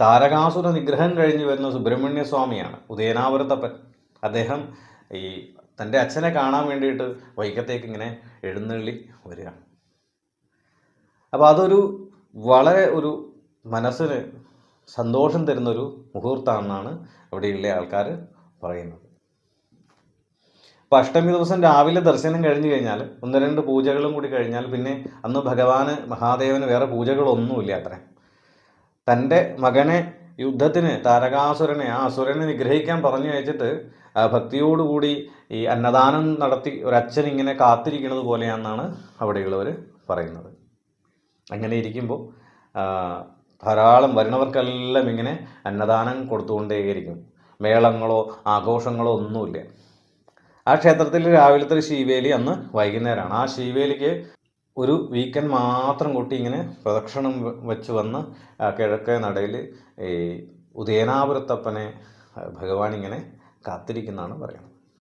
താരകാസുര നിഗ്രഹം കഴിഞ്ഞ് വരുന്ന സുബ്രഹ്മണ്യ സ്വാമിയാണ് ഉദയനാപുരത്തപ്പൻ. അദ്ദേഹം ഈ തൻ്റെ അച്ഛനെ കാണാൻ വേണ്ടിയിട്ട് വൈക്കത്തേക്ക് ഇങ്ങനെ എഴുന്നള്ളി വരിക. അപ്പോൾ അതൊരു വളരെ ഒരു മനസ്സിന് സന്തോഷം തരുന്നൊരു മുഹൂർത്തമാണെന്നാണ് അവിടെയുള്ള ആൾക്കാർ പറയുന്നത്. അപ്പോൾ അഷ്ടമി ദിവസം രാവിലെ ദർശനം കഴിഞ്ഞ് കഴിഞ്ഞാൽ 1-2 പൂജകളും കൂടി കഴിഞ്ഞാൽ പിന്നെ അന്ന് ഭഗവാന് മഹാദേവന് വേറെ പൂജകളൊന്നുമില്ല അത്രേ. തൻ്റെ മകനെ യുദ്ധത്തിന് താരകാസുരനെ ആ അസുരനെ നിഗ്രഹിക്കാൻ പറഞ്ഞു അയച്ചിട്ട് ഭക്തിയോടുകൂടി ഈ അന്നദാനം നടത്തി ഒരച്ഛൻ ഇങ്ങനെ കാത്തിരിക്കുന്നത് പോലെയാണെന്നാണ് അവിടെയുള്ളവർ പറയുന്നത്. അങ്ങനെ ഇരിക്കുമ്പോൾ ധാരാളം വരുന്നവർക്കെല്ലാം ഇങ്ങനെ അന്നദാനം കൊടുത്തുകൊണ്ടേയിരിക്കും. മേളങ്ങളോ ആഘോഷങ്ങളോ ഒന്നുമില്ല. ആ ക്ഷേത്രത്തിൽ രാവിലത്തെ ശീവേലി അന്ന് വൈകുന്നേരമാണ്. ആ ശീവേലിക്ക് ഒരു വീക്കെൻഡ് മാത്രം കൂട്ടി ഇങ്ങനെ പ്രദക്ഷിണം വെച്ച് വന്ന് കിഴക്കേ നടയിൽ ഈ ഉദയനാപുരത്തപ്പനെ ഭഗവാൻ ഇങ്ങനെ കാത്തിരിക്കുന്നതാണ് പറയുന്നത്.